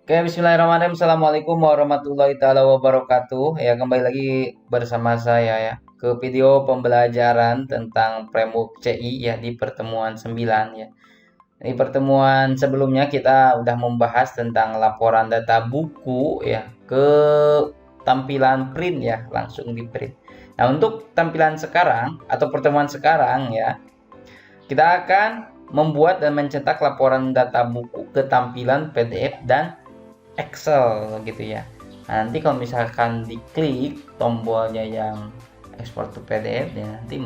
Oke, bismillahirrahmanirrahim. Assalamualaikum warahmatullahi taala wabarakatuh. Ya, kembali lagi bersama saya ya ke video pembelajaran tentang Framework CI ya di pertemuan 9 ya. Di pertemuan sebelumnya kita udah membahas tentang laporan data buku ya ke tampilan print ya, langsung di print. Nah, untuk tampilan sekarang atau pertemuan sekarang ya, kita akan membuat dan mencetak laporan data buku ke tampilan PDF dan Excel gitu ya. Nah, nanti kalau misalkan diklik tombolnya yang export to PDF ya, nanti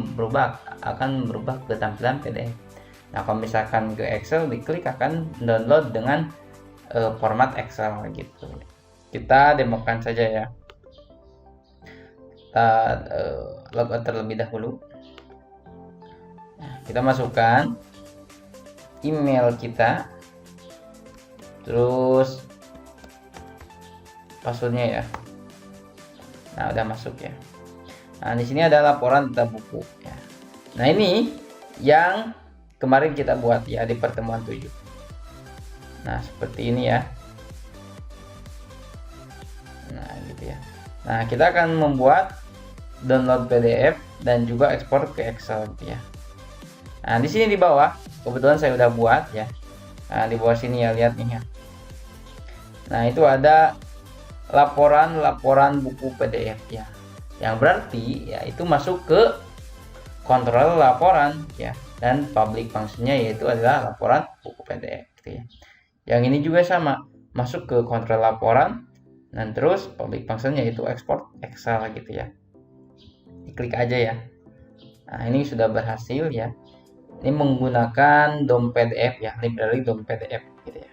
akan berubah ke tampilan PDF. Nah, kalau misalkan ke Excel diklik akan download dengan format Excel gitu. Kita demokan saja ya. Kita logout terlebih dahulu. Nah, kita masukkan email kita, terus passwordnya ya. Nah, udah masuk ya. Nah, di sini ada laporan data buku ya. Nah, ini yang kemarin kita buat ya di pertemuan 7. Nah, seperti ini ya. Nah, gitu ya. Nah, kita akan membuat download PDF dan juga ekspor ke Excel gitu ya. Nah, di sini di bawah kebetulan saya udah buat ya. Nah, di bawah sini ya, lihat nih ya. Nah, itu ada laporan buku PDF ya. Yang berarti ya itu masuk ke kontrol laporan ya, dan public functionnya yaitu adalah laporan buku PDF gitu ya. Yang ini juga sama, masuk ke kontrol laporan dan terus public function yaitu export Excel gitu ya. Diklik aja ya. Nah, ini sudah berhasil ya. Ini menggunakan DOM PDF ya, library DOM PDF gitu ya.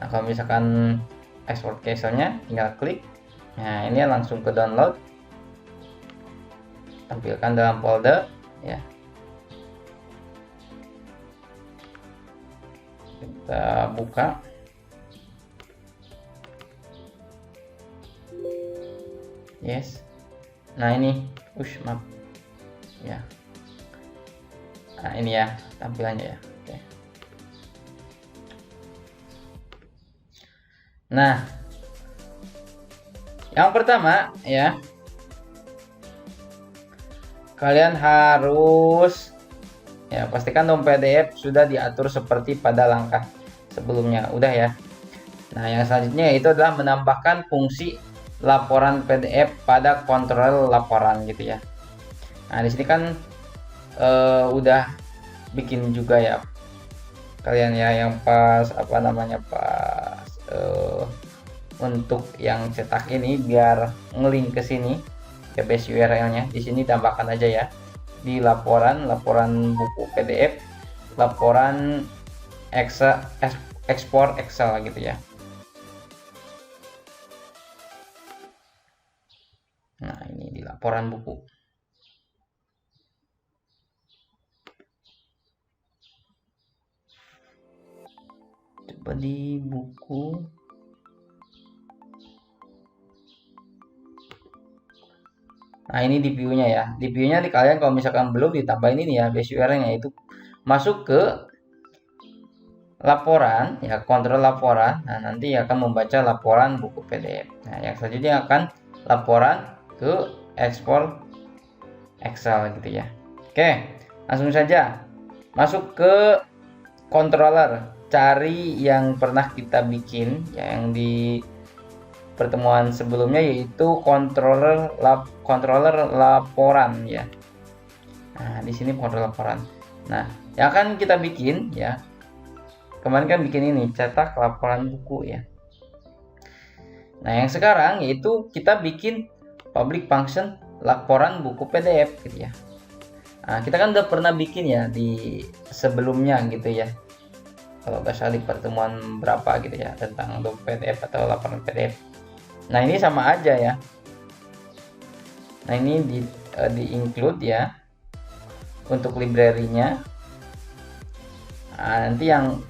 Nah, kalau misalkan export ke Excel-nya tinggal klik. Nah, ini langsung ke download. Tampilkan dalam folder ya. Kita buka. Yes. Nah, ini push map ya. Nah, ini ya tampilannya ya. Oke. Nah, yang pertama ya, kalian harus ya pastikan DOM PDF sudah diatur seperti pada langkah sebelumnya. Udah ya. Nah, yang selanjutnya itu adalah menambahkan fungsi laporan PDF pada kontrol laporan gitu ya. Nah, di sini kan udah bikin juga ya kalian ya, yang pas untuk yang cetak ini biar ngelink ke sini ke base URL-nya. Di sini tambahkan aja ya di laporan buku PDF, laporan Excel, ekspor Excel gitu ya. Nah, ini di laporan buku. Coba di buku. Nah, ini di view-nya ya. Di view-nya di kalian kalau misalkan belum ditambahin ini ya base URL-nya, itu masuk ke laporan ya, kontrol laporan. Nah, nanti akan membaca laporan buku PDF. Nah, yang selanjutnya akan laporan ke ekspor Excel gitu ya. Oke, langsung saja masuk ke controller, cari yang pernah kita bikin ya, yang di pertemuan sebelumnya, yaitu controller laporan ya. Nah, di sini kontrol laporan. Nah, yang akan kita bikin ya, kemarin kan bikin ini cetak laporan buku ya. Nah, yang sekarang yaitu kita bikin public function laporan buku PDF gitu ya. Nah, kita kan udah pernah bikin ya di sebelumnya gitu ya, kalau nggak salah di pertemuan berapa gitu ya, tentang PDF atau laporan PDF. Nah, ini sama aja ya. Nah, ini di include ya untuk library-nya. Nah, nanti yang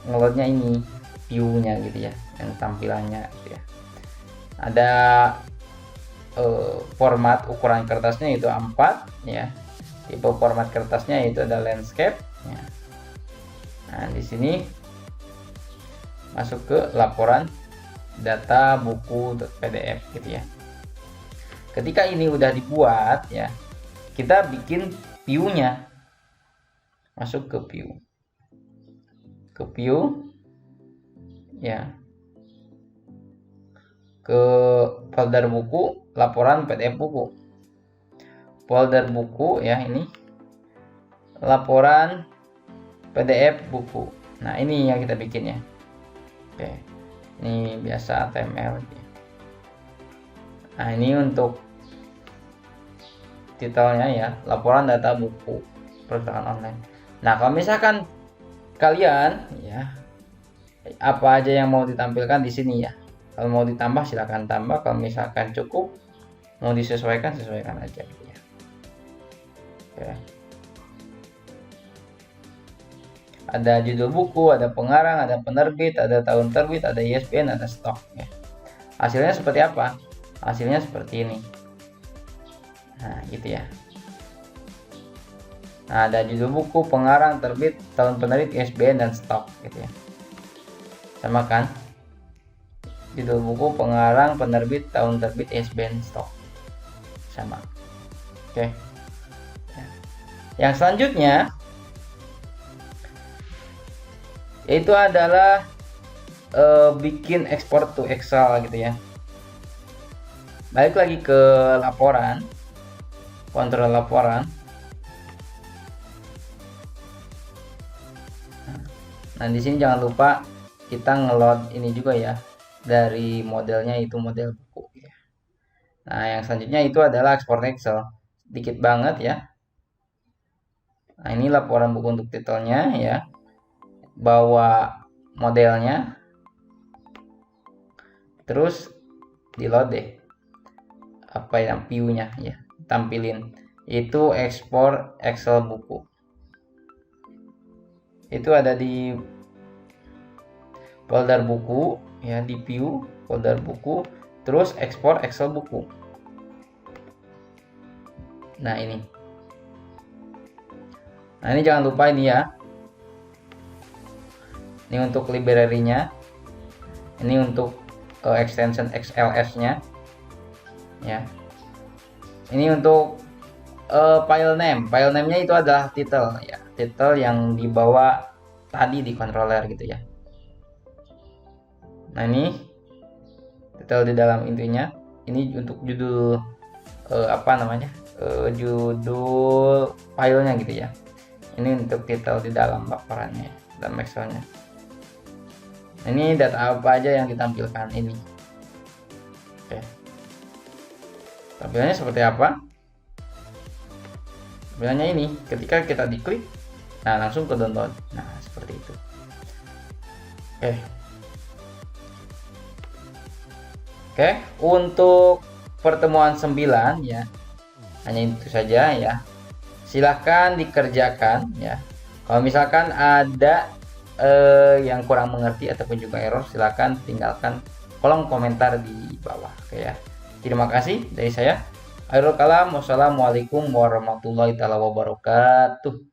ngeloadnya ini view-nya gitu ya, yang tampilannya gitu ya. Ada format ukuran kertasnya itu A4 ya. Tipe format kertasnya itu ada landscape ya. Nah, di sini masuk ke laporan data buku.pdf gitu ya. Ketika ini udah dibuat ya, kita bikin view-nya. Masuk ke view. Ke view ya. Ke folder buku, laporan PDF buku. Folder buku ya, ini laporan PDF buku. Nah, ini yang kita bikin ya. Oke. Ini biasa HTML gitu. Nah, ini untuk titelnya ya, laporan data buku perpustakaan online. Nah, kalau misalkan kalian ya, apa aja yang mau ditampilkan di sini ya. Kalau mau ditambah silahkan tambah, kalau misalkan cukup mau disesuaikan sesuaikan aja gitu ya. Oke. Ada judul buku, ada pengarang, ada penerbit, ada tahun terbit, ada ISBN, ada stok ya. Hasilnya seperti apa? Hasilnya seperti ini. Nah, gitu ya. Nah, ada judul buku, pengarang, terbit, tahun penerbit, ISBN, dan stok gitu ya. Sama kan? Judul buku, pengarang, penerbit, tahun terbit, ISBN, stok. Sama. Oke. Yang selanjutnya itu adalah bikin export to Excel gitu ya. Balik lagi ke laporan, kontrol laporan. Nah, di sini jangan lupa kita ngeload ini juga ya, dari modelnya itu model buku ya. Nah, yang selanjutnya itu adalah export Excel. Dikit banget ya. Nah, ini laporan buku untuk titelnya ya. Bawa modelnya, terus di load deh apa yang view-nya ya, tampilin itu ekspor Excel buku. Itu ada di folder buku ya, di view folder buku, terus ekspor Excel buku. Nah, ini jangan lupa ini ya. Ini untuk library-nya, ini untuk extension XLS-nya ya. Ini untuk file name-nya itu adalah title ya, title yang dibawa tadi di controller gitu ya. Nah, ini title di dalam intinya. Ini untuk judul judul filenya gitu ya. Ini untuk title di dalam laporannya, dalam Excelnya. Ini data apa aja yang ditampilkan ini. Oke. Tampilannya seperti apa? Tampilannya ini, ketika kita diklik, nah langsung ke download. Nah, seperti itu. Oke, untuk pertemuan 9 ya, hanya itu saja ya. Silahkan dikerjakan ya. Kalau misalkan ada yang kurang mengerti ataupun juga error, silahkan tinggalkan kolom komentar di bawah. Oke ya. Terima kasih dari saya. Akhirul kalam. Wassalamualaikum warahmatullahi wabarakatuh.